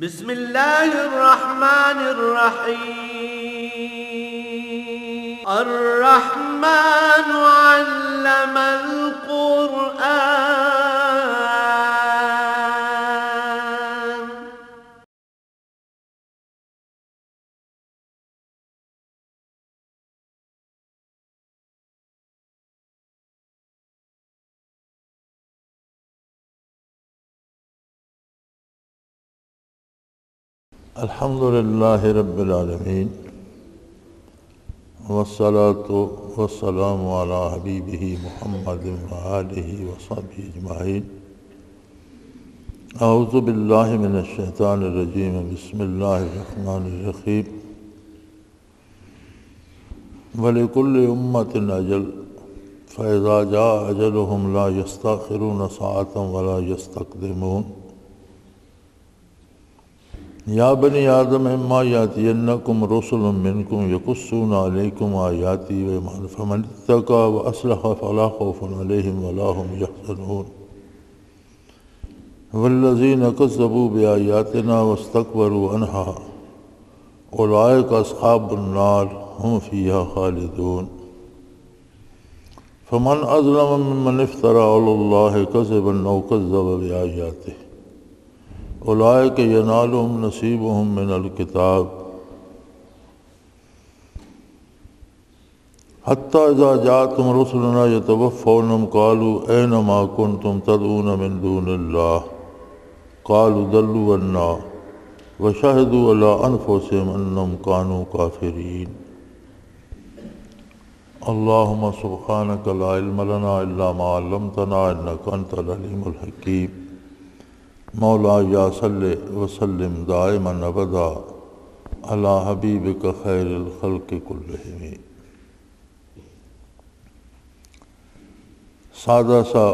بسم الله الرحمن الرحيم الرحمن علم القرآن الحمد للہ رب العالمین والصلاة والسلام علی حبیبہ محمد وآلہ وصحبہ اجمعین۔ اعوذ باللہ من الشیطان الرجیم، بسم اللہ الرحمن الرحیم۔ وَلِكُلِّ أُمَّةٍ أَجَلٌ فَإِذَا جَاءَ أَجَلُهُمْ لَا يَسْتَأْخِرُونَ سَاعَةً وَلَا يَسْتَقْدِمُونَ۔ یا بنی آدم اما یاتینکم رسل منکم یقصون علیکم آیاتی فمن اتقى واصلح فلا خوف علیہم ولا هم یحزنون والذین کذبوا بآیاتنا واستکبروا عنها اولئک اصحاب النار هم فیہا خالدون۔ فمن اظلم ممن افترى علی اللہ کذبا او کذب بآیاته اولئک ینالهم نصیبهم من الکتاب حتی اذا جاءتهم رسلنا یتوفونهم قالوا این ما کنتم تدعون من دون اللہ قالوا ضلوا عنا وشهدوا علی انفسهم انهم كانوا کافرین۔ اللہم سبحانک لا علم لنا الا ما علمتنا انک انت العلیم الحکیم۔ مولا یا صلی وسلم دائما ابدا علی حبیبک خیر الخلق کلہم۔ سادہ سا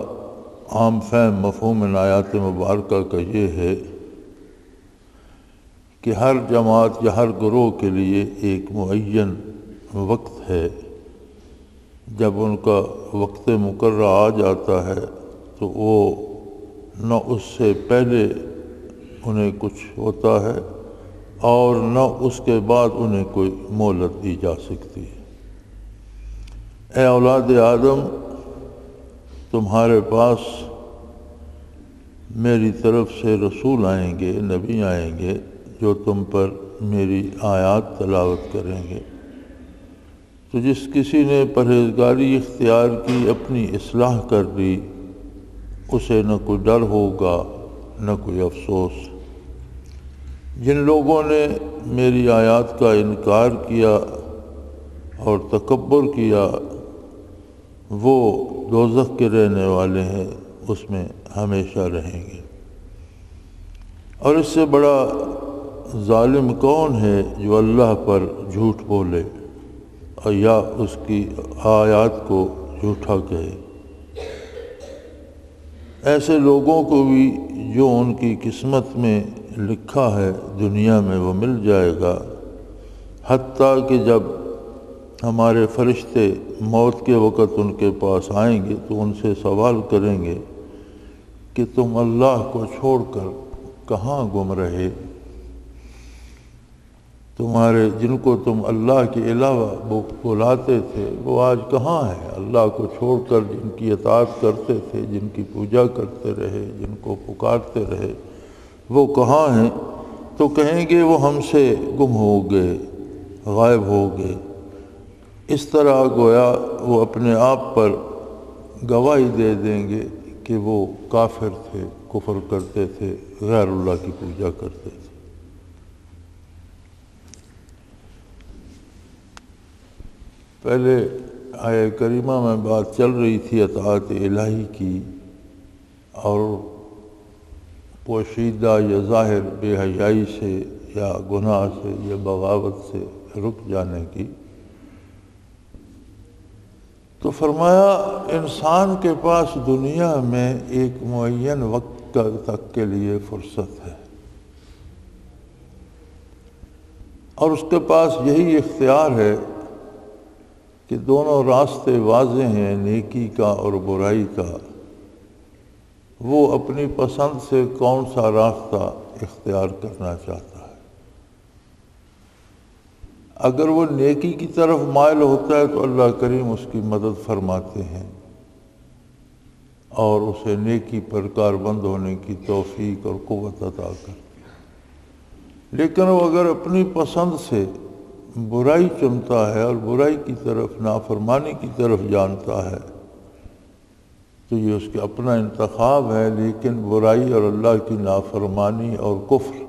عام فہم مفہوم ان آیات مبارکہ کا یہ ہے کہ ہر جماعت یا ہر گروہ کے لیے ایک معین وقت ہے، جب ان کا وقت مقررہ آ جاتا ہے تو وہ نہ اس سے پہلے انہیں کچھ ہوتا ہے اور نہ اس کے بعد انہیں کوئی مہلت دی جا سکتی ہے۔ اے اولاد آدم، تمہارے پاس میری طرف سے رسول آئیں گے، نبی آئیں گے جو تم پر میری آیات تلاوت کریں گے، تو جس کسی نے پرہیزگاری اختیار کی، اپنی اصلاح کر لی، اسے نہ کوئی ڈر ہوگا نہ کوئی افسوس۔ جن لوگوں نے میری آیات کا انکار کیا اور تکبر کیا وہ دوزخ کے رہنے والے ہیں، اس میں ہمیشہ رہیں گے۔ اور اس سے بڑا ظالم کون ہے جو اللہ پر جھوٹ بولے اور یا اس کی آیات کو جھوٹا کہے۔ ایسے لوگوں کو بھی جو ان کی قسمت میں لکھا ہے دنیا میں وہ مل جائے گا، حتیٰ کہ جب ہمارے فرشتے موت کے وقت ان کے پاس آئیں گے تو ان سے سوال کریں گے کہ تم اللہ کو چھوڑ کر کہاں گم رہے؟ تمہارے جن کو تم اللہ کے علاوہ بلاتے تھے وہ آج کہاں ہیں؟ اللہ کو چھوڑ کر جن کی اطاعت کرتے تھے، جن کی پوجا کرتے رہے، جن کو پکارتے رہے، وہ کہاں ہیں؟ تو کہیں گے وہ ہم سے گم ہو گئے، غائب ہو گئے۔ اس طرح گویا وہ اپنے آپ پر گواہی دے دیں گے کہ وہ کافر تھے، کفر کرتے تھے، غیر اللہ کی پوجا کرتے تھے۔ پہلے آیہ کریمہ میں بات چل رہی تھی اطاعت الہی کی، اور پوشیدہ یا ظاہر بے حیائی سے یا گناہ سے یا بغاوت سے رک جانے کی۔ تو فرمایا انسان کے پاس دنیا میں ایک معین وقت تک کے لیے فرصت ہے، اور اس کے پاس یہی اختیار ہے کہ دونوں راستے واضح ہیں، نیکی کا اور برائی کا۔ وہ اپنی پسند سے کون سا راستہ اختیار کرنا چاہتا ہے۔ اگر وہ نیکی کی طرف مائل ہوتا ہے تو اللہ کریم اس کی مدد فرماتے ہیں اور اسے نیکی پر کاربند ہونے کی توفیق اور قوت عطا کرتے ہیں۔ لیکن وہ اگر اپنی پسند سے برائی چنتا ہے اور برائی کی طرف، نافرمانی کی طرف جانتا ہے تو یہ اس کا اپنا انتخاب ہے، لیکن برائی اور اللہ کی نافرمانی اور کفر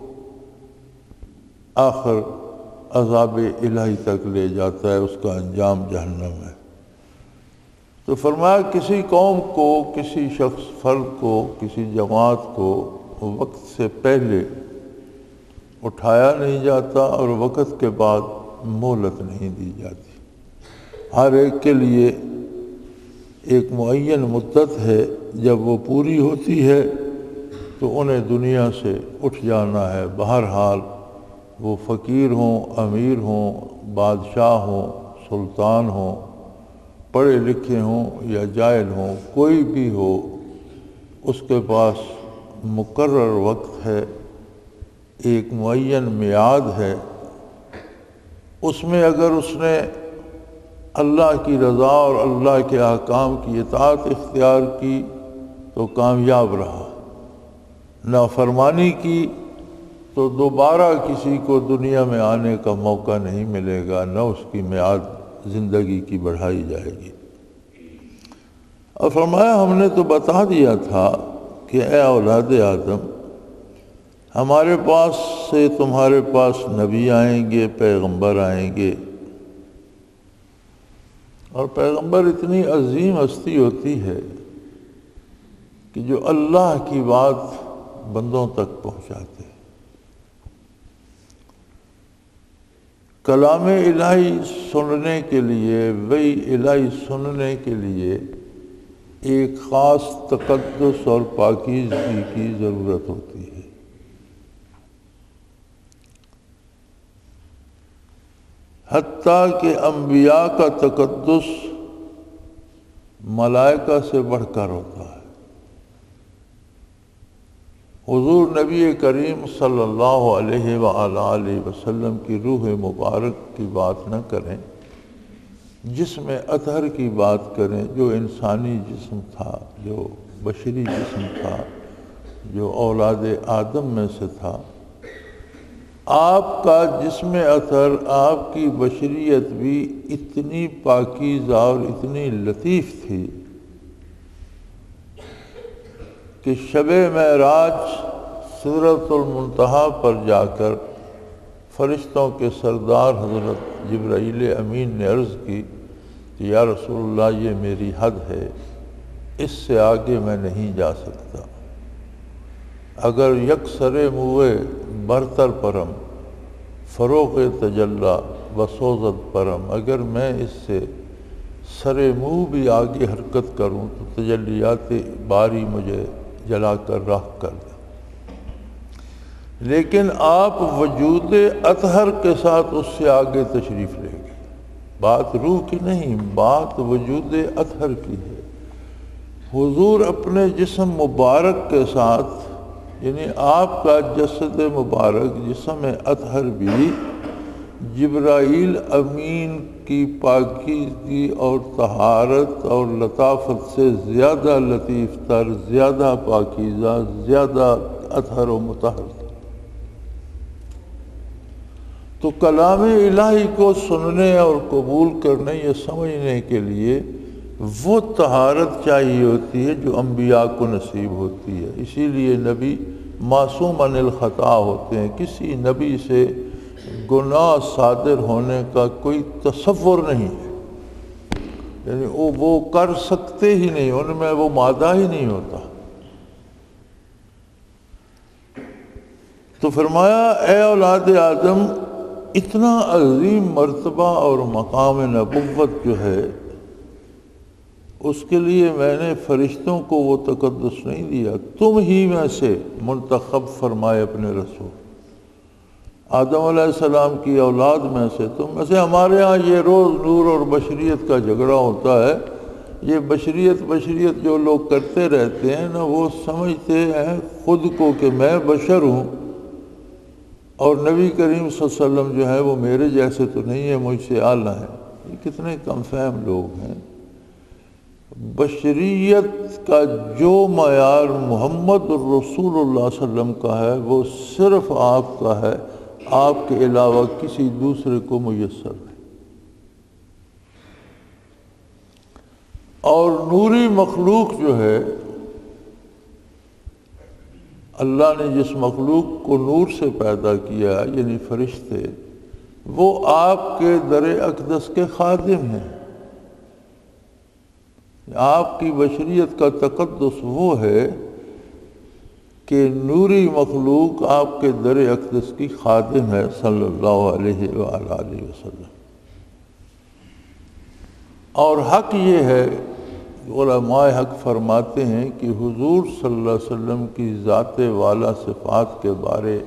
آخر عذاب الہی تک لے جاتا ہے، اس کا انجام جہنم ہے۔ تو فرمایا کسی قوم کو، کسی شخص فرد کو، کسی جماعت کو وقت سے پہلے اٹھایا نہیں جاتا اور وقت کے بعد مہلت نہیں دی جاتی۔ ہر ایک کے لیے ایک معین مدت ہے، جب وہ پوری ہوتی ہے تو انہیں دنیا سے اٹھ جانا ہے، بہرحال وہ فقیر ہوں، امیر ہوں، بادشاہ ہوں، سلطان ہوں، پڑھے لکھے ہوں یا جاہل ہوں، کوئی بھی ہو، اس کے پاس مقرر وقت ہے، ایک معین میعاد ہے۔ اس میں اگر اس نے اللہ کی رضا اور اللہ کے احکام کی اطاعت اختیار کی تو کامیاب رہا، نافرمانی کی تو دوبارہ کسی کو دنیا میں آنے کا موقع نہیں ملے گا، نہ اس کی میعاد زندگی کی بڑھائی جائے گی۔ اور فرمایا ہم نے تو بتا دیا تھا کہ اے اولاد آدم، ہمارے پاس سے تمہارے پاس نبی آئیں گے، پیغمبر آئیں گے، اور پیغمبر اتنی عظیم ہستی ہوتی ہے کہ جو اللہ کی بات بندوں تک پہنچاتے ہیں۔ کلام الہی سننے کے لیے، وحی الہی سننے کے لیے ایک خاص تقدس اور پاکیزگی کی ضرورت ہوتی ہے۔ حتیٰ کہ انبیاء کا تقدس ملائکہ سے بڑھ کر ہوتا ہے۔ حضور نبی کریم صلی اللہ علیہ وآلہ وسلم کی روح مبارک کی بات نہ کریں، جسم اطہر کی بات کریں، جو انسانی جسم تھا، جو بشری جسم تھا، جو اولاد آدم میں سے تھا۔ آپ کا جسم اطہر، آپ کی بشریت بھی اتنی پاکیزہ اور اتنی لطیف تھی کہ شب معراج سدرۃ المنتہا پر جا کر فرشتوں کے سردار حضرت جبرائیل امین نے عرض کی کہ یا رسول اللہ، یہ میری حد ہے، اس سے آگے میں نہیں جا سکتا۔ اگر یکسر موئے برتر پرم فروغ تجلی وسوزت پرم، اگر میں اس سے سر منہ بھی آگے حرکت کروں تو تجلیات باری مجھے جلا کر راہ کر دے۔ لیکن آپ وجود اطہر کے ساتھ اس سے آگے تشریف لے گئے۔ بات روح کی نہیں، بات وجود اطہر کی ہے۔ حضور اپنے جسم مبارک کے ساتھ، یعنی آپ کا جسد مبارک جسم اطہر بھی جبرائیل امین کی پاکیزگی اور طہارت اور لطافت سے زیادہ لطیف تر، زیادہ پاکیزہ، زیادہ اطہر و مطہر تھا۔ تو کلام الہی کو سننے اور قبول کرنے یا سمجھنے کے لیے وہ طہارت چاہیے ہوتی ہے جو انبیاء کو نصیب ہوتی ہے۔ اسی لیے نبی معصوم عن الخطا ہوتے ہیں، کسی نبی سے گناہ صادر ہونے کا کوئی تصور نہیں ہے، یعنی وہ کر سکتے ہی نہیں، ان میں وہ مادہ ہی نہیں ہوتا۔ تو فرمایا اے اولاد آدم، اتنا عظیم مرتبہ اور مقام نبوت جو ہے، اس کے لیے میں نے فرشتوں کو وہ تقدس نہیں دیا، تم ہی میں سے منتخب فرمائے اپنے رسول، آدم علیہ السلام کی اولاد میں سے، تم میں سے۔ ہمارے ہاں یہ روز نور اور بشریت کا جھگڑا ہوتا ہے، یہ بشریت جو لوگ کرتے رہتے ہیں نا، وہ سمجھتے ہیں خود کو کہ میں بشر ہوں اور نبی کریم صلی اللہ علیہ وسلم جو ہے وہ میرے جیسے تو نہیں ہے، مجھ سے اعلیٰ ہیں۔ یہ کتنے کم فہم لوگ ہیں۔ بشریت کا جو معیار محمد الرسول اللہ صلی اللہ علیہ وسلم کا ہے وہ صرف آپ کا ہے، آپ کے علاوہ کسی دوسرے کو میسر نہیں۔ اور نوری مخلوق جو ہے، اللہ نے جس مخلوق کو نور سے پیدا کیا یعنی فرشتے، وہ آپ کے در اقدس کے خادم ہیں۔ آپ کی بشریت کا تقدس وہ ہے کہ نوری مخلوق آپ کے در اقدس کی خادم ہے صلی اللہ علیہ وآلہ وسلم۔ اور حق یہ ہے، علماء حق فرماتے ہیں کہ حضور صلی اللہ علیہ وسلم کی ذات والا صفات کے بارے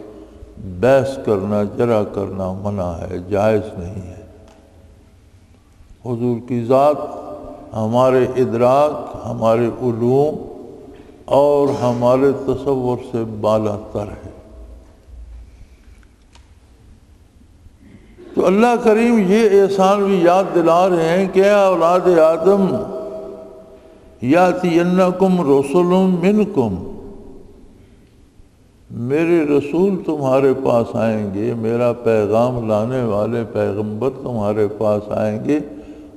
بحث کرنا، جرح کرنا منع ہے، جائز نہیں ہے۔ حضور کی ذات ہمارے ادراک، ہمارے علوم اور ہمارے تصور سے بالا تر ہے۔ تو اللہ کریم یہ احسان بھی یاد دلا رہے ہیں کہ اے اولاد آدم، یاتینکم رسل منکم، میرے رسول تمہارے پاس آئیں گے، میرا پیغام لانے والے پیغمبر تمہارے پاس آئیں گے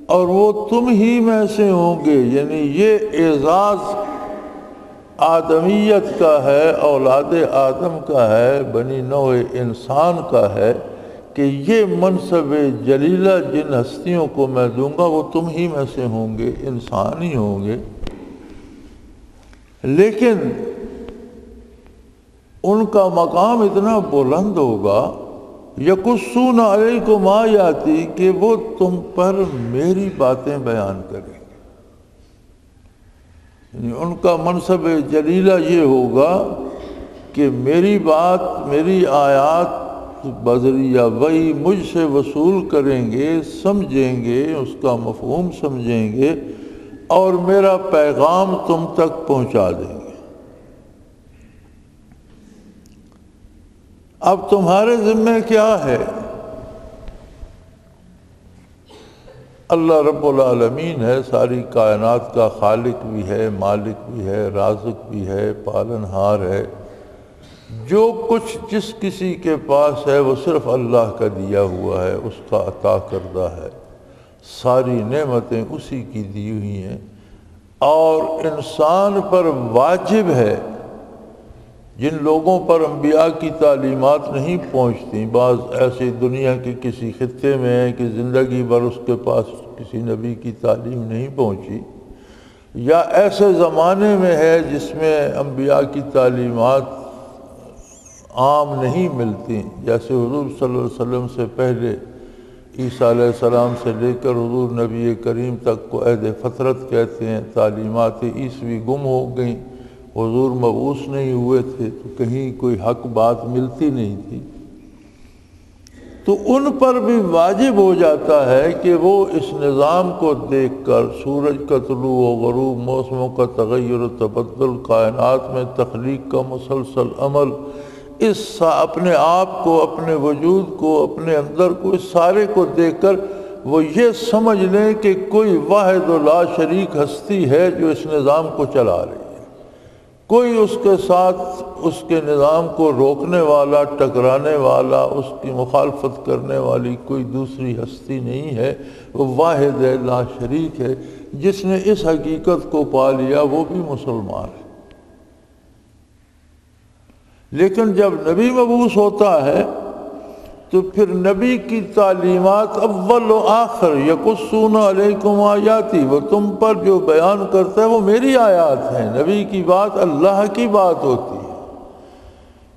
اور وہ تم ہی میں سے ہوں گے۔ یعنی یہ اعزاز آدمیت کا ہے، اولاد آدم کا ہے، بنی نوع انسان کا ہے کہ یہ منصب جلیلہ جن ہستیوں کو میں دوں گا وہ تم ہی میں سے ہوں گے، انسان ہی ہوں گے۔ لیکن ان کا مقام اتنا بلند ہوگا، یقصون علیکم آیاتی، کہ وہ تم پر میری باتیں بیان کریں گے۔ یعنی ان کا منصب جلیلہ یہ ہوگا کہ میری بات، میری آیات بذریعہ وحی مجھ سے وصول کریں گے، سمجھیں گے، اس کا مفہوم سمجھیں گے اور میرا پیغام تم تک پہنچا دیں گے۔ اب تمہارے ذمہ کیا ہے؟ اللہ رب العالمین ہے، ساری کائنات کا خالق بھی ہے، مالک بھی ہے، رازق بھی ہے، پالنہار ہے۔ جو کچھ جس کسی کے پاس ہے وہ صرف اللہ کا دیا ہوا ہے، اس کا عطا کردہ ہے، ساری نعمتیں اسی کی دی ہوئی ہیں۔ اور انسان پر واجب ہے، جن لوگوں پر انبیاء کی تعلیمات نہیں پہنچتی، بعض ایسی دنیا کے کسی خطے میں ہے کہ زندگی بھر اس کے پاس کسی نبی کی تعلیم نہیں پہنچی، یا ایسے زمانے میں ہے جس میں انبیاء کی تعلیمات عام نہیں ملتی، جیسے حضور صلی اللہ علیہ وسلم سے پہلے عیسیٰ علیہ السلام سے لے کر حضور نبی کریم تک کو عہد فترت کہتے ہیں، تعلیمات عیسوی گم ہو گئیں، حضور مبعوث نہیں ہوئے تھے تو کہیں کوئی حق بات ملتی نہیں تھی۔ تو ان پر بھی واجب ہو جاتا ہے کہ وہ اس نظام کو دیکھ کر، سورج کا طلوع و غروب، موسموں کا تغیر و تبدل، کائنات میں تخلیق کا مسلسل عمل، اس اپنے آپ کو، اپنے وجود کو، اپنے اندر کو، اس سارے کو دیکھ کر وہ یہ سمجھ لیں کہ کوئی واحد و لا شریک ہستی ہے جو اس نظام کو چلا رہی ہے، کوئی اس کے ساتھ اس کے نظام کو روکنے والا، ٹکرانے والا، اس کی مخالفت کرنے والی کوئی دوسری ہستی نہیں ہے، وہ واحد ہے، لا شریک ہے۔ جس نے اس حقیقت کو پا لیا وہ بھی مسلمان ہے۔ لیکن جب نبی مبعوث ہوتا ہے تو پھر نبی کی تعلیمات اول و آخر، یقصون علیکم آیاتی، وہ تم پر جو بیان کرتا ہے وہ میری آیات ہیں۔ نبی کی بات اللہ کی بات ہوتی ہے۔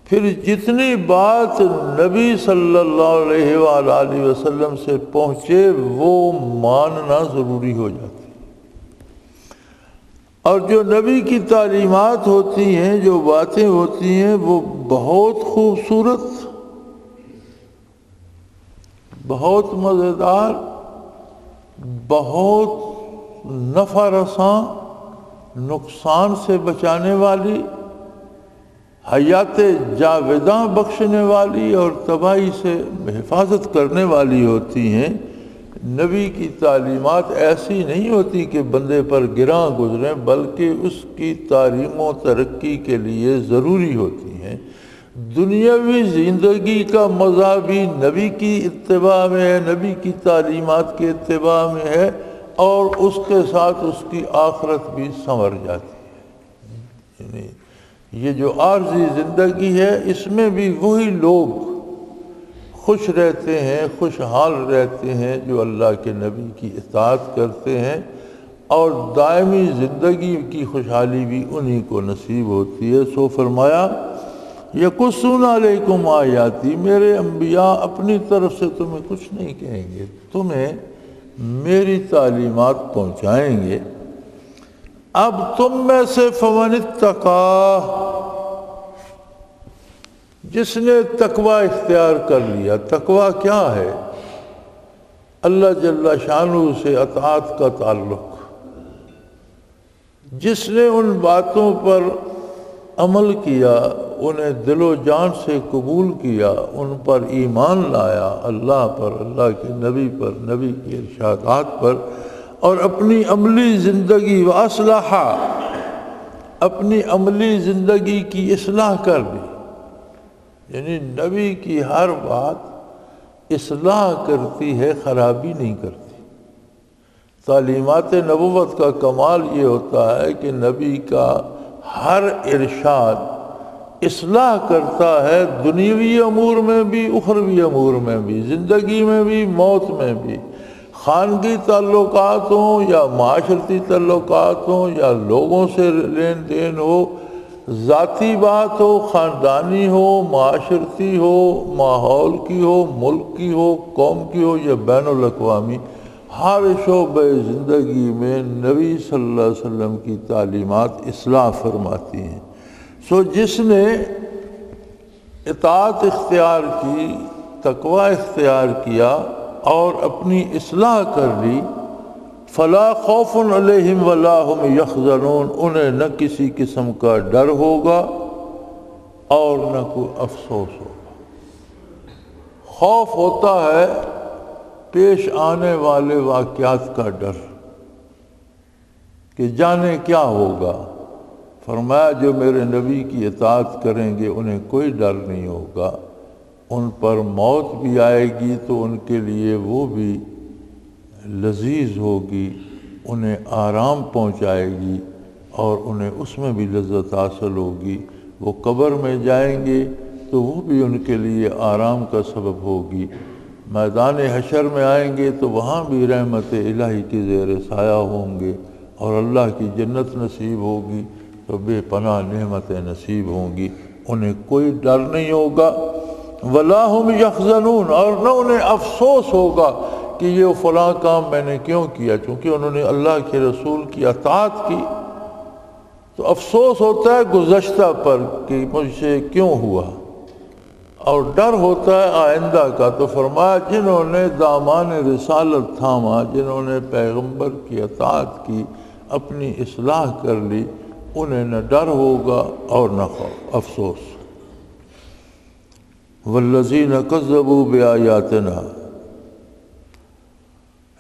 پھر جتنی بات نبی صلی اللہ علیہ وآلہ وسلم سے پہنچے وہ ماننا ضروری ہو جاتا ہے۔ اور جو نبی کی تعلیمات ہوتی ہیں، جو باتیں ہوتی ہیں، وہ بہت خوبصورت، بہت مزیدار، بہت نفع رساں، نقصان سے بچانے والی، حیات جاوداں بخشنے والی اور تباہی سے حفاظت کرنے والی ہوتی ہیں۔ نبی کی تعلیمات ایسی نہیں ہوتی کہ بندے پر گراں گزریں، بلکہ اس کی تعلیم و ترقی کے لیے ضروری ہوتی ہیں۔ دنیاوی زندگی کا مزہ بھی نبی کی اتباع میں ہے، نبی کی تعلیمات کے اتباع میں ہے، اور اس کے ساتھ اس کی آخرت بھی سنور جاتی ہے۔ یعنی یہ جو عارضی زندگی ہے، اس میں بھی وہی لوگ خوش رہتے ہیں، خوشحال رہتے ہیں جو اللہ کے نبی کی اطاعت کرتے ہیں، اور دائمی زندگی کی خوشحالی بھی انہی کو نصیب ہوتی ہے۔ سو فرمایا یقصون علیکم آیاتی، میرے انبیاء اپنی طرف سے تمہیں کچھ نہیں کہیں گے، تمہیں میری تعلیمات پہنچائیں گے۔ اب تم میں سے فمن اتقا، جس نے تقوی اختیار کر لیا۔ تقوی کیا ہے؟ اللہ جل شانہ سے اطاعت کا تعلق۔ جس نے ان باتوں پر عمل کیا، انہیں دل و جان سے قبول کیا، ان پر ایمان لایا، اللہ پر، اللہ کے نبی پر، نبی کے ارشادات پر، اور اپنی عملی زندگی واصلح، اپنی عملی زندگی کی اصلاح کر دی۔ یعنی نبی کی ہر بات اصلاح کرتی ہے، خرابی نہیں کرتی۔ تعلیمات نبوت کا کمال یہ ہوتا ہے کہ نبی کا ہر ارشاد اصلاح کرتا ہے، دنیاوی امور میں بھی، اخروی امور میں بھی، زندگی میں بھی، موت میں بھی، خانگی تعلقات ہوں یا معاشرتی تعلقات ہوں یا لوگوں سے لین دین ہو، ذاتی بات ہو، خاندانی ہو، معاشرتی ہو، ماحول کی ہو، ملک کی ہو، قوم کی ہو یا بین الاقوامی، ہر شعبہ زندگی میں نبی صلی اللہ علیہ وسلم کی تعلیمات اصلاح فرماتی ہیں۔ سو جس نے اطاعت اختیار کی، تقوی اختیار کیا اور اپنی اصلاح کر لی، فلا خوف علیہم ولا هم یحزنون، انہیں نہ کسی قسم کا ڈر ہوگا اور نہ کوئی افسوس ہوگا۔ خوف ہوتا ہے پیش آنے والے واقعات کا ڈر کہ جانے کیا ہوگا۔ فرمایا جو میرے نبی کی اطاعت کریں گے انہیں کوئی ڈر نہیں ہوگا، ان پر موت بھی آئے گی تو ان کے لیے وہ بھی لذیذ ہوگی، انہیں آرام پہنچائے گی اور انہیں اس میں بھی لذت حاصل ہوگی۔ وہ قبر میں جائیں گے تو وہ بھی ان کے لیے آرام کا سبب ہوگی، میدان حشر میں آئیں گے تو وہاں بھی رحمت الہی کی زیر سایہ ہوں گے اور اللہ کی جنت نصیب ہوگی تو بے پناہ نعمتیں نصیب ہوں گی، انہیں کوئی ڈر نہیں ہوگا۔ ولا هم یحزنون، اور نہ انہیں افسوس ہوگا کہ یہ فلاں کام میں نے کیوں کیا، چونکہ انہوں نے اللہ کے رسول کی اطاعت کی تو افسوس ہوتا ہے گزشتہ پر کہ مجھ سے کیوں ہوا، اور ڈر ہوتا ہے آئندہ کا۔ تو فرمایا جنہوں نے دامان رسالت تھاما، جنہوں نے پیغمبر کی اطاعت کی، اپنی اصلاح کر لی، انہیں نہ ڈر ہوگا اور نہ افسوس۔ والذین کذبوا بآیاتنا،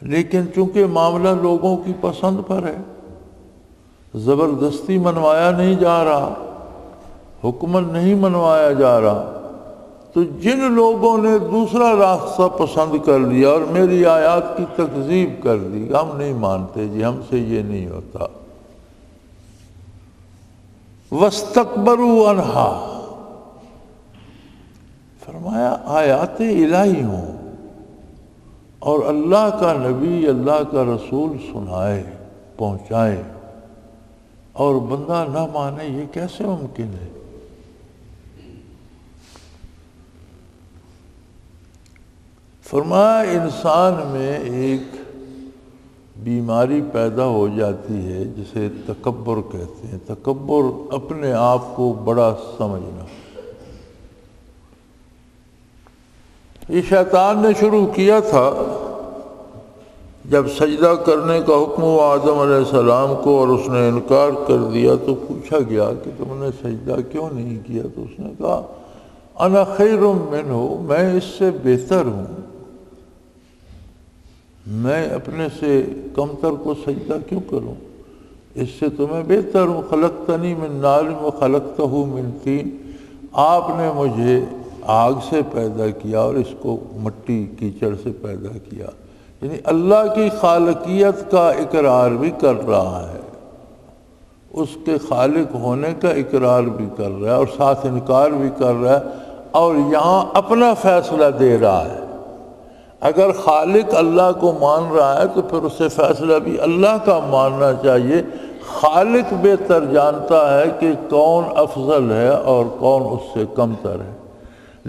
لیکن چونکہ معاملہ لوگوں کی پسند پر ہے، زبردستی منوایا نہیں جا رہا، حکمن نہیں منوایا جا رہا، تو جن لوگوں نے دوسرا راستہ پسند کر لیا اور میری آیات کی تکذیب کر دی، ہم نہیں مانتے جی، ہم سے یہ نہیں ہوتا، واستکبروا عنہا، فرمایا آیات الہی ہوں اور اللہ کا نبی، اللہ کا رسول سنائے، پہنچائے، اور بندہ نہ مانے، یہ کیسے ممکن ہے؟ فرمایا انسان میں ایک بیماری پیدا ہو جاتی ہے جسے تکبر کہتے ہیں۔ تکبر اپنے آپ کو بڑا سمجھنا۔ یہ شیطان نے شروع کیا تھا جب سجدہ کرنے کا حکم ہوا آدم علیہ السلام کو اور اس نے انکار کر دیا تو پوچھا گیا کہ تم نے سجدہ کیوں نہیں کیا؟ تو اس نے کہا انا خیر منہ، میں اس سے بہتر ہوں، میں اپنے سے کمتر کو سجدہ کیوں کروں؟ اس سے تو میں بہتر ہوں۔ خلقتنی من نار و خلقتہ من طین، آپ نے مجھے آگ سے پیدا کیا اور اس کو مٹی کیچڑ سے پیدا کیا۔ یعنی اللہ کی خالقیت کا اقرار بھی کر رہا ہے، اس کے خالق ہونے کا اقرار بھی کر رہا ہے اور ساتھ انکار بھی کر رہا ہے، اور یہاں اپنا فیصلہ دے رہا ہے۔ اگر خالق اللہ کو مان رہا ہے تو پھر اسے فیصلہ بھی اللہ کا ماننا چاہیے۔ خالق بہتر جانتا ہے کہ کون افضل ہے اور کون اس سے کمتر ہے،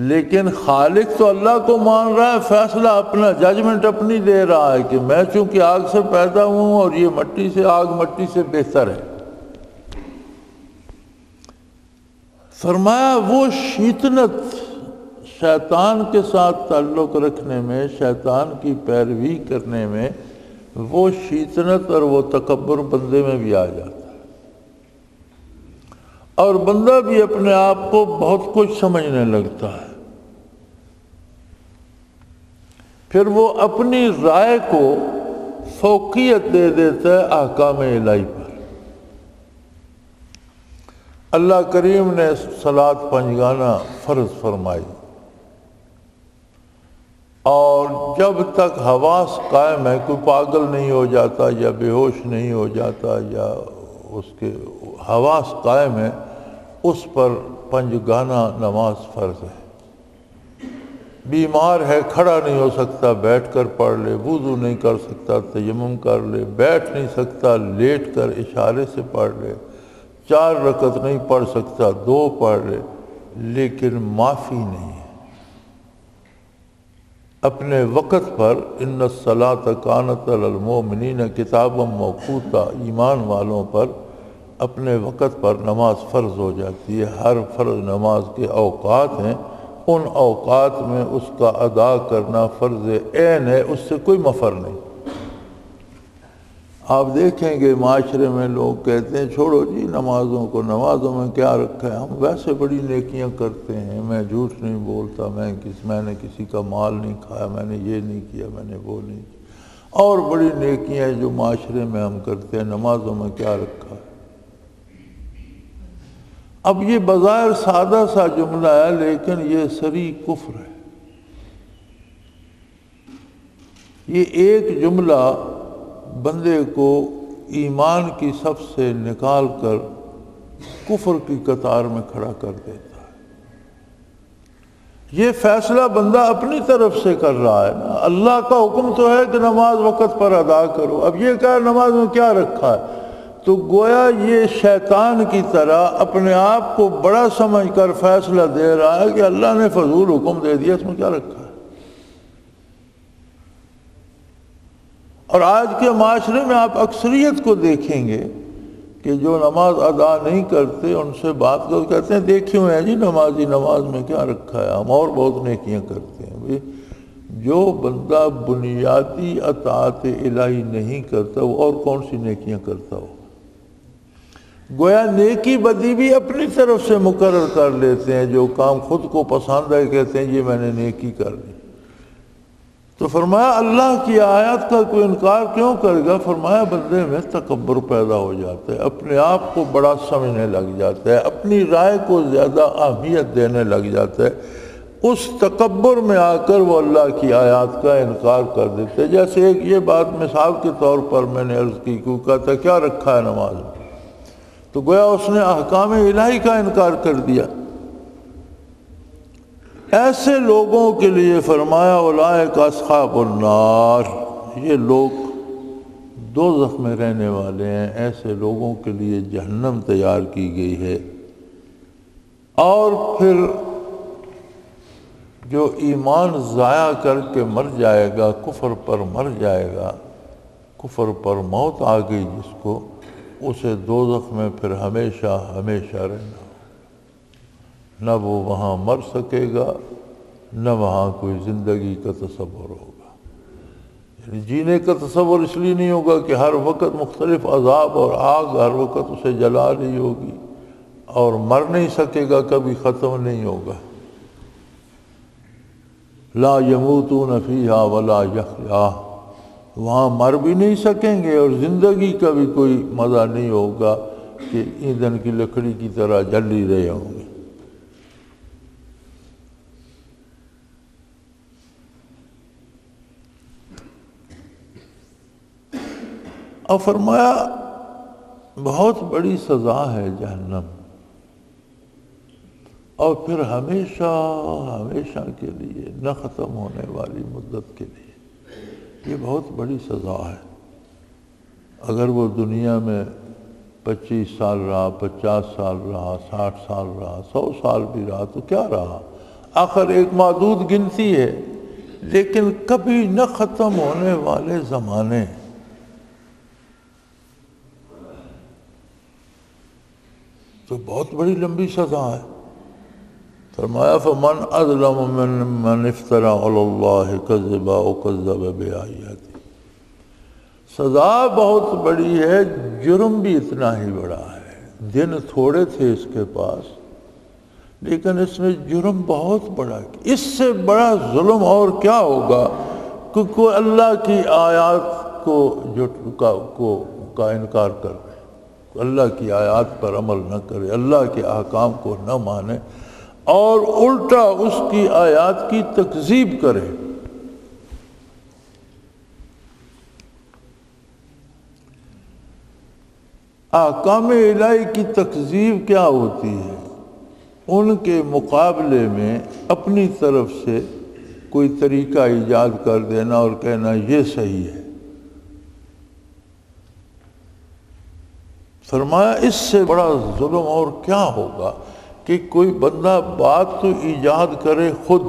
لیکن خالق تو اللہ کو مان رہا ہے، فیصلہ اپنا، ججمنٹ اپنی دے رہا ہے کہ میں چونکہ آگ سے پیدا ہوں اور یہ مٹی سے، آگ مٹی سے بہتر ہے۔ فرمایا وہ شیطنت، شیطان کے ساتھ تعلق رکھنے میں، شیطان کی پیروی کرنے میں، وہ شیطنت اور وہ تکبر بندے میں بھی آ جاتا ہے، اور بندہ بھی اپنے آپ کو بہت کچھ سمجھنے لگتا ہے، پھر وہ اپنی رائے کو فوقیت دے دیتا ہے احکام الہی پر۔ اللہ کریم نے صلاۃ پنجگانہ فرض فرمائی، اور جب تک حواس قائم ہے، کوئی پاگل نہیں ہو جاتا یا بے ہوش نہیں ہو جاتا یا اس کے حواس قائم ہے، اس پر پنجگانہ نماز فرض ہے۔ بیمار ہے، کھڑا نہیں ہو سکتا، بیٹھ کر پڑھ لے، وضو نہیں کر سکتا، تیمم کر لے، بیٹھ نہیں سکتا، لیٹ کر اشارے سے پڑھ لے، 4 رکعت نہیں پڑھ سکتا، 2 پڑھ لے، لیکن معافی نہیں ہے۔ اپنے وقت پر ان الصلاۃ کانت علی المؤمنین کتابا موقوتا، ایمان والوں پر اپنے وقت پر نماز فرض ہو جاتی ہے۔ ہر فرض نماز کے اوقات ہیں، ان اوقات میں اس کا ادا کرنا فرض عین ہے، اس سے کوئی مفر نہیں۔ آپ دیکھیں گے معاشرے میں لوگ کہتے ہیں چھوڑو جی نمازوں کو، نمازوں میں کیا رکھا ہے، ہم ویسے بڑی نیکیاں کرتے ہیں، میں جھوٹ نہیں بولتا، میں نے کسی کا مال نہیں کھایا، میں نے یہ نہیں کیا، میں نے وہ نہیں کیا، اور بڑی نیکیاں جو معاشرے میں ہم کرتے ہیں، نمازوں میں کیا رکھا ہے۔ اب یہ بظاہر سادہ سا جملہ ہے، لیکن یہ صریح کفر ہے۔ یہ ایک جملہ بندے کو ایمان کی صف سے نکال کر کفر کی قطار میں کھڑا کر دیتا ہے۔ یہ فیصلہ بندہ اپنی طرف سے کر رہا ہے نا، اللہ کا حکم تو ہے کہ نماز وقت پر ادا کرو، اب یہ کہا نماز میں کیا رکھا ہے، تو گویا یہ شیطان کی طرح اپنے آپ کو بڑا سمجھ کر فیصلہ دے رہا ہے کہ اللہ نے فضول حکم دے دیا، اس میں کیا رکھا ہے۔ اور آج کے معاشرے میں آپ اکثریت کو دیکھیں گے کہ جو نماز ادا نہیں کرتے، ان سے بات کرو، کہتے ہیں دیکھے ہوئے ہیں جی نمازی، نماز میں کیا رکھا ہے، ہم اور بہت نیکیاں کرتے ہیں۔ جو بندہ بنیادی اطاعت الہی نہیں کرتا، وہ اور کون سی نیکیاں کرتا ہو؟ گویا نیکی بدی بھی اپنی طرف سے مقرر کر لیتے ہیں، جو کام خود کو پسند ہے کہتے ہیں یہ میں نے نیکی کر لی۔ تو فرمایا اللہ کی آیات کا کوئی انکار کیوں کرے گا؟ فرمایا بندے میں تکبر پیدا ہو جاتا ہے، اپنے آپ کو بڑا سمجھنے لگ جاتا ہے، اپنی رائے کو زیادہ اہمیت دینے لگ جاتا ہے، اس تکبر میں آ کر وہ اللہ کی آیات کا انکار کر دیتے ہیں۔ جیسے ایک یہ بات مثال کے طور پر میں نے عرض کی، کو کہا تھا کیا رکھا ہے نماز میں، تو گویا اس نے احکام الہی کا انکار کر دیا۔ ایسے لوگوں کے لیے فرمایا اولئک اصحاب النار، یہ لوگ دوزخ میں رہنے والے ہیں، ایسے لوگوں کے لیے جہنم تیار کی گئی ہے۔ اور پھر جو ایمان ضائع کر کے مر جائے گا، کفر پر مر جائے گا، کفر پر موت آ گئی جس کو، اسے دوزخ میں پھر ہمیشہ ہمیشہ رہنا، نہ وہ وہاں مر سکے گا، نہ وہاں کوئی زندگی کا تصور ہوگا۔ جینے کا تصور اس لیے نہیں ہوگا کہ ہر وقت مختلف عذاب اور آگ ہر وقت اسے جلا رہی ہوگی، اور مر نہیں سکے گا، کبھی ختم نہیں ہوگا۔ لا یموتون فیہا ولا یحیٰ، وہاں مر بھی نہیں سکیں گے اور زندگی کا بھی کوئی مزہ نہیں ہوگا کہ ایندھن کی لکڑی کی طرح جل ہی رہے ہوں گے۔ اور فرمایا بہت بڑی سزا ہے جہنم، اور پھر ہمیشہ ہمیشہ کے لیے نہ ختم ہونے والی مدت کے لیے، یہ بہت بڑی سزا ہے۔ اگر وہ دنیا میں 25 سال رہا، 50 سال رہا، 60 سال رہا، 100 سال بھی رہا تو کیا رہا، آخر ایک محدود گنتی ہے، لیکن کبھی نہ ختم ہونے والے زمانے، تو بہت بڑی لمبی سزا ہے۔ فرمایا فمن اظلم ممن افترى علی اللہ کذبا وکذب بآیاتہ، سزا بہت بڑی ہے، جرم بھی اتنا ہی بڑا ہے۔ دن تھوڑے تھے اس کے پاس، لیکن اس نے جرم بہت بڑا کیا۔ اس سے بڑا ظلم اور کیا ہوگا کہ کوئی اللہ کی آیات کا انکار کر دے، اللہ کی آیات پر عمل نہ کرے، اللہ کے احکام کو نہ مانے اور الٹا اس کی آیات کی تکذیب کرے۔ احکام الہی کی تکذیب کیا ہوتی ہے؟ ان کے مقابلے میں اپنی طرف سے کوئی طریقہ ایجاد کر دینا اور کہنا یہ صحیح ہے۔ فرمایا اس سے بڑا ظلم اور کیا ہوگا کہ کوئی بندہ بات تو ایجاد کرے خود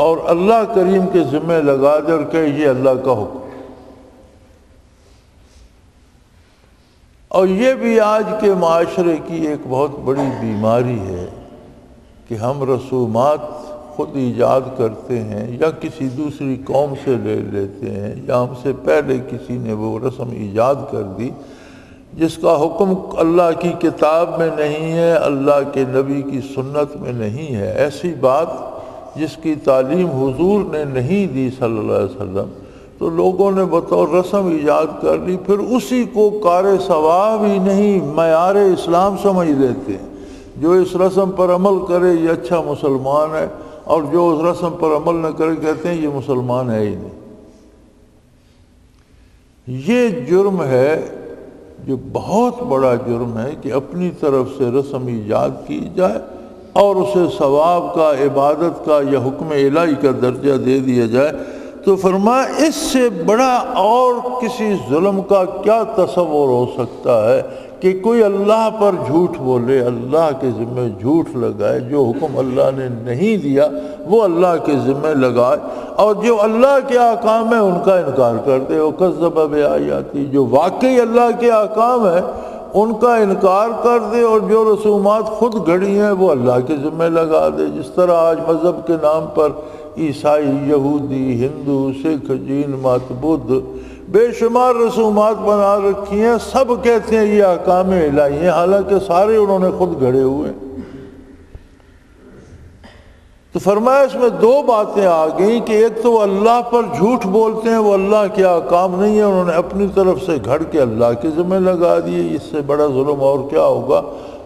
اور اللہ کریم کے ذمہ لگا دے اور کہے یہ اللہ کا حکم۔ اور یہ بھی آج کے معاشرے کی ایک بہت بڑی بیماری ہے کہ ہم رسومات خود ایجاد کرتے ہیں یا کسی دوسری قوم سے لے لیتے ہیں، یا ہم سے پہلے کسی نے وہ رسم ایجاد کر دی جس کا حکم اللہ کی کتاب میں نہیں ہے، اللہ کے نبی کی سنت میں نہیں ہے، ایسی بات جس کی تعلیم حضور نے نہیں دی صلی اللہ علیہ وسلم، تو لوگوں نے بطور رسم ایجاد کر لی، پھر اسی کو کار ثواب ہی نہیں معیار اسلام سمجھ لیتے ہیں۔ جو اس رسم پر عمل کرے یہ اچھا مسلمان ہے، اور جو اس رسم پر عمل نہ کرے کہتے ہیں یہ مسلمان ہے ہی نہیں۔ یہ جرم ہے جو بہت بڑا جرم ہے کہ اپنی طرف سے رسم ایجاد کی جائے اور اسے ثواب کا، عبادت کا یا حکم الہی کا درجہ دے دیا جائے۔ تو فرمایا اس سے بڑا اور کسی ظلم کا کیا تصور ہو سکتا ہے کہ کوئی اللہ پر جھوٹ بولے، اللہ کے ذمہ جھوٹ لگائے، جو حکم اللہ نے نہیں دیا وہ اللہ کے ذمہ لگائے، اور جو اللہ کے احکام ہیں ان کا انکار کر دے۔ وَكَذَّبَ بِآيَاتِهِ، جو واقعی اللہ کے احکام ہیں ان کا انکار کر دے، اور جو رسومات خود گھڑی ہیں وہ اللہ کے ذمہ لگا دے۔ جس طرح آج مذہب کے نام پر عیسائی، یہودی، ہندو، سکھ، جین مت، بدھ بے شمار رسومات بنا رکھی ہیں، سب کہتے ہیں یہ احکام الہی ہیں، حالانکہ سارے انہوں نے خود گھڑے ہوئے ہیں۔ تو فرمایا اس میں دو باتیں آ گئیں کہ ایک تو وہ اللہ پر جھوٹ بولتے ہیں، وہ اللہ کے احکام نہیں ہیں، انہوں نے اپنی طرف سے گھڑ کے اللہ کے ذمہ لگا دیے، اس سے بڑا ظلم اور کیا ہوگا۔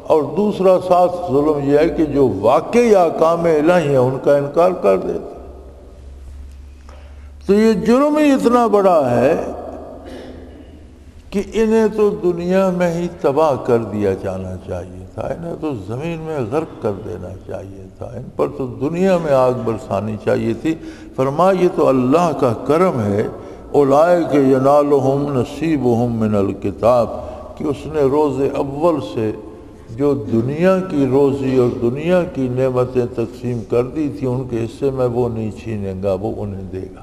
اور دوسرا ساتھ ظلم یہ ہے کہ جو واقعی احکام الہی ہیں ان کا انکار کر دیتے۔ تو یہ جرم ہی اتنا بڑا ہے کہ انہیں تو دنیا میں ہی تباہ کر دیا جانا چاہیے تھا، انہیں تو زمین میں غرق کر دینا چاہیے تھا، ان پر تو دنیا میں آگ برسانی چاہیے تھی۔ فرمایا یہ تو اللہ کا کرم ہے، اولئک ینالہم نصیبہم من الکتاب، کہ اس نے روز اول سے جو دنیا کی روزی اور دنیا کی نعمتیں تقسیم کر دی تھی ان کے حصے میں وہ نہیں چھینے گا، وہ انہیں دے گا۔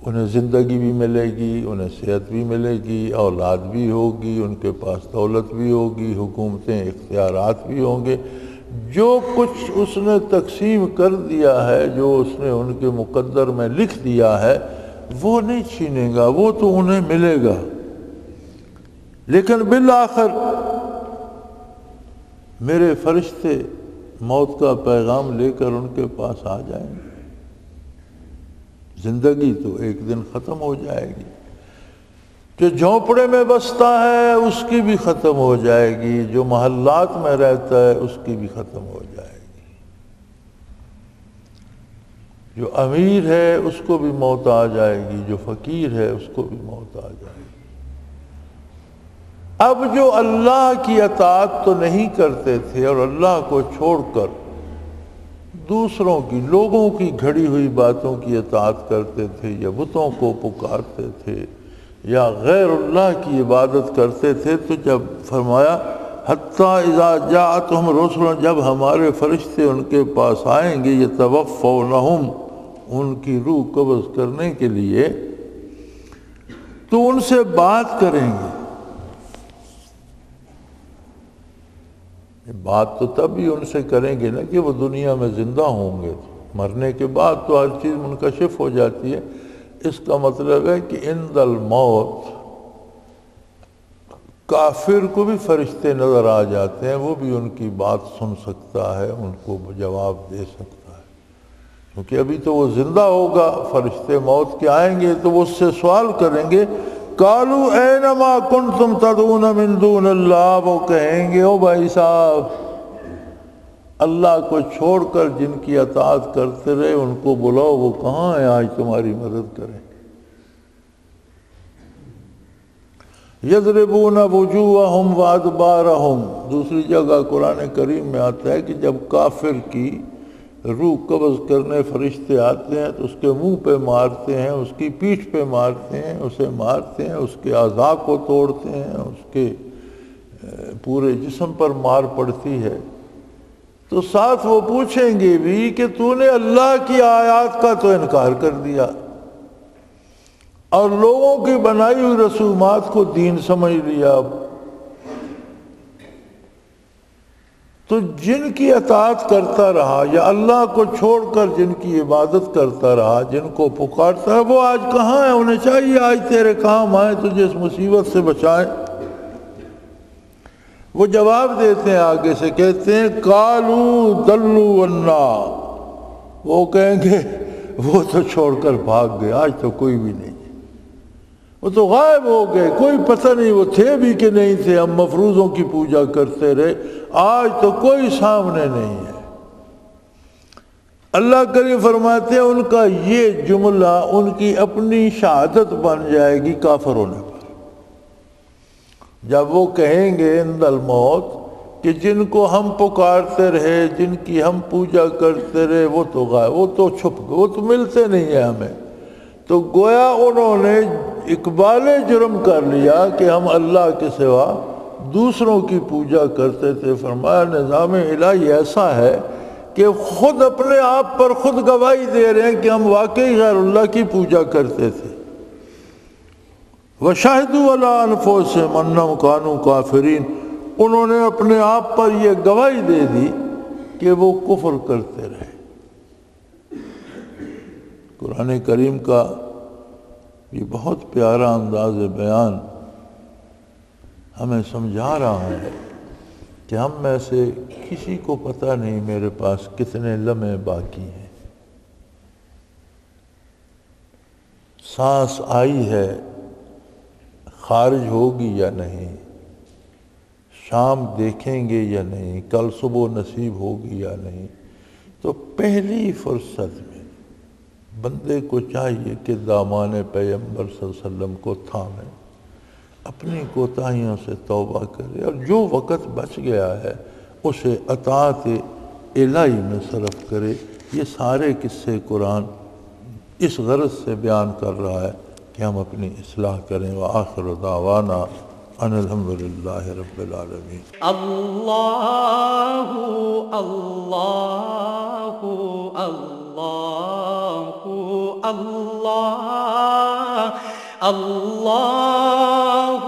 انہیں زندگی بھی ملے گی، انہیں صحت بھی ملے گی، اولاد بھی ہوگی، ان کے پاس دولت بھی ہوگی، حکومتیں، اختیارات بھی ہوں گے، جو کچھ اس نے تقسیم کر دیا ہے، جو اس نے ان کے مقدر میں لکھ دیا ہے، وہ نہیں چھینے گا، وہ تو انہیں ملے گا، لیکن بالآخر میرے فرشتے موت کا پیغام لے کر ان کے پاس آ جائیں گے۔ زندگی تو ایک دن ختم ہو جائے گی، جو جھونپڑے میں بستا ہے اس کی بھی ختم ہو جائے گی، جو محلات میں رہتا ہے اس کی بھی ختم ہو جائے گی، جو امیر ہے اس کو بھی موت آ جائے گی، جو فقیر ہے اس کو بھی موت آ جائے گی۔ اب جو اللہ کی اطاعت تو نہیں کرتے تھے اور اللہ کو چھوڑ کر دوسروں کی، لوگوں کی گھڑی ہوئی باتوں کی اطاعت کرتے تھے، یا بتوں کو پکارتے تھے، یا غیر اللہ کی عبادت کرتے تھے، تو جب فرمایا حتیٰ اذا جاءتہم رسلنا، جب ہمارے فرشتے ان کے پاس آئیں گے، یتوفونہم، ان کی روح قبض کرنے کے لیے، تو ان سے بات کریں گے۔ بات تو تب بھی ان سے کریں گے نا کہ وہ دنیا میں زندہ ہوں گے، مرنے کے بعد تو ہر چیز منکشف ہو جاتی ہے۔ اس کا مطلب ہے کہ عند الموت کافر کو بھی فرشتے نظر آ جاتے ہیں، وہ بھی ان کی بات سن سکتا ہے، ان کو جواب دے سکتا ہے، کیونکہ ابھی تو وہ زندہ ہوگا۔ فرشتے موت کے آئیں گے تو وہ اس سے سوال کریں گے، قالوا اینما کنتم تدعون من دون اللہ، وہ کہیں گے او بھائی صاحب، اللہ کو چھوڑ کر جن کی اطاعت کرتے رہے ان کو بلاؤ، وہ کہاں ہیں آج تمہاری مدد کریں۔ یضربون وجوہہم وادبارہم، دوسری جگہ قرآن کریم میں آتا ہے کہ جب کافر کی روح قبض کرنے فرشتے آتے ہیں تو اس کے منہ پہ مارتے ہیں، اس کی پیٹھ پہ مارتے ہیں، اسے مارتے ہیں، اس کے اعضاء کو توڑتے ہیں، اس کے پورے جسم پر مار پڑتی ہے، تو ساتھ وہ پوچھیں گے بھی کہ تو نے اللہ کی آیات کا تو انکار کر دیا اور لوگوں کی بنائی ہوئی رسومات کو دین سمجھ لیا، تو جن کی اطاعت کرتا رہا یا اللہ کو چھوڑ کر جن کی عبادت کرتا رہا، جن کو پکارتا ہے، وہ آج کہاں ہیں؟ انہیں چاہیے آج تیرے کام آئے، تجھے اس مصیبت سے بچائیں۔ وہ جواب دیتے ہیں، آگے سے کہتے ہیں قالوا ضلوا عنا، وہ کہیں گے وہ تو چھوڑ کر بھاگ گئے، آج تو کوئی بھی نہیں، وہ تو غائب ہو گئے، کوئی پتہ نہیں وہ تھے بھی کہ نہیں تھے، ہم مفروضوں کی پوجا کرتے رہے، آج تو کوئی سامنے نہیں ہے۔ اللہ کریم فرماتے ہیں ان کا یہ جملہ ان کی اپنی شہادت بن جائے گی کافر ہونے پر، جب وہ کہیں گے عند الموت کہ جن کو ہم پکارتے رہے، جن کی ہم پوجا کرتے رہے، وہ تو غائب، وہ تو چھپ گئے، وہ تو ملتے نہیں ہیں ہمیں، تو گویا انہوں نے اقبال جرم کر لیا کہ ہم اللہ کے سوا دوسروں کی پوجا کرتے تھے۔ فرمایا نظام الہی ایسا ہے کہ خود اپنے آپ پر خود گواہی دے رہے ہیں کہ ہم واقعی غیر اللہ کی پوجا کرتے تھے۔ وَشَهِدُوا عَلَىٰ أَنفُسِهِمْ أَنَّهُمْ كَانُوا كَافِرِينَ، انہوں نے اپنے آپ پر یہ گواہی دے دی کہ وہ کفر کرتے رہے۔ قرآن کریم کا یہ بہت پیارا انداز بیان ہمیں سمجھا رہا ہے کہ ہم میں سے کسی کو پتہ نہیں میرے پاس کتنے لمحے باقی ہیں، سانس آئی ہے، خارج ہوگی یا نہیں، شام دیکھیں گے یا نہیں، کل صبح نصیب ہوگی یا نہیں، تو پہلی فرصت میں بندے کو چاہیے کہ دامان پیغمبر صلی اللہ علیہ وسلم کو تھامے، اپنی کوتاہیوں سے توبہ کرے، اور جو وقت بچ گیا ہے اسے اطاعت الہی میں صرف کرے۔ یہ سارے قصے قرآن اس غرض سے بیان کر رہا ہے کہ ہم اپنی اصلاح کریں۔ وآخر دعوانا ان الحمدللہ رب العالمین۔ اللہ اللہ اللہ اللہ اللہ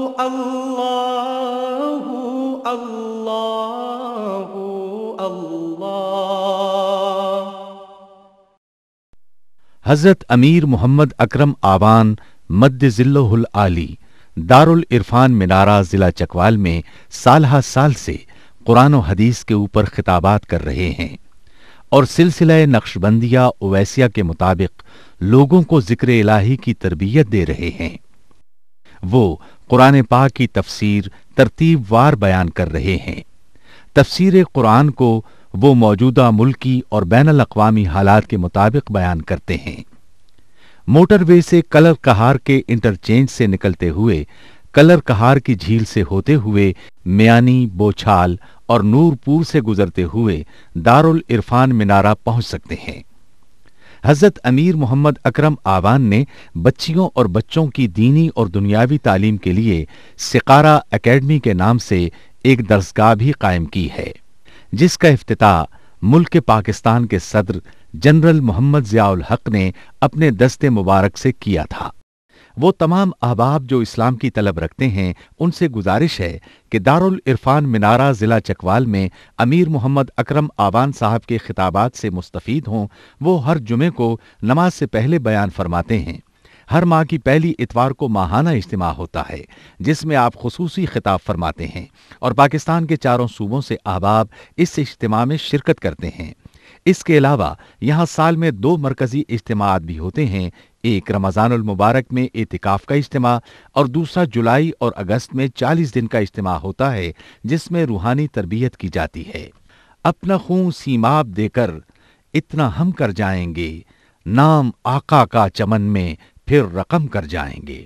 اللہ اللہ حضرت امیر محمد اکرم آوان مد ذلہ العالی دارل عرفان منارہ ضلع چکوال میں سال ہر سال سے قرآن و حدیث کے اوپر خطابات کر رہے ہیں اور سلسلہ نقشبندیہ اویسیہ کے مطابق لوگوں کو ذکر الہی کی تربیت دے رہے ہیں۔ وہ قرآن پاک کی تفسیر ترتیب وار بیان کر رہے ہیں۔ تفسیر قرآن کو وہ موجودہ ملکی اور بین الاقوامی حالات کے مطابق بیان کرتے ہیں۔ موٹر وے سے کلر کہار کے انٹرچینج سے نکلتے ہوئے کلر کہار کی جھیل سے ہوتے ہوئے میانی، بوچھال اور نور پور سے گزرتے ہوئے دارالعرفان منارہ پہنچ سکتے ہیں۔ حضرت امیر محمد اکرم آوان نے بچیوں اور بچوں کی دینی اور دنیاوی تعلیم کے لیے سقارہ اکیڈمی کے نام سے ایک درسگاہ بھی قائم کی ہے، جس کا افتتاح ملک پاکستان کے صدر جنرل محمد ضیاء الحق نے اپنے دست مبارک سے کیا تھا۔ وہ تمام احباب جو اسلام کی طلب رکھتے ہیں ان سے گزارش ہے کہ دارالعرفان منارہ ضلع چکوال میں امیر محمد اکرم آوان صاحب کے خطابات سے مستفید ہوں۔ وہ ہر جمعے کو نماز سے پہلے بیان فرماتے ہیں۔ ہر ماہ کی پہلی اتوار کو ماہانہ اجتماع ہوتا ہے جس میں آپ خصوصی خطاب فرماتے ہیں اور پاکستان کے چاروں صوبوں سے احباب اس اجتماع میں شرکت کرتے ہیں۔ اس کے علاوہ یہاں سال میں 2 مرکزی اجتماعات بھی ہوتے ہیں، ایک رمضان المبارک میں اعتکاف کا اجتماع اور دوسرا جولائی اور اگست میں 40 دن کا اجتماع ہوتا ہے جس میں روحانی تربیت کی جاتی ہے۔ اپنا خون سیماب دے کر اتنا ہم کر جائیں گے، نام آقا کا چمن میں پھر رقم کر جائیں گے۔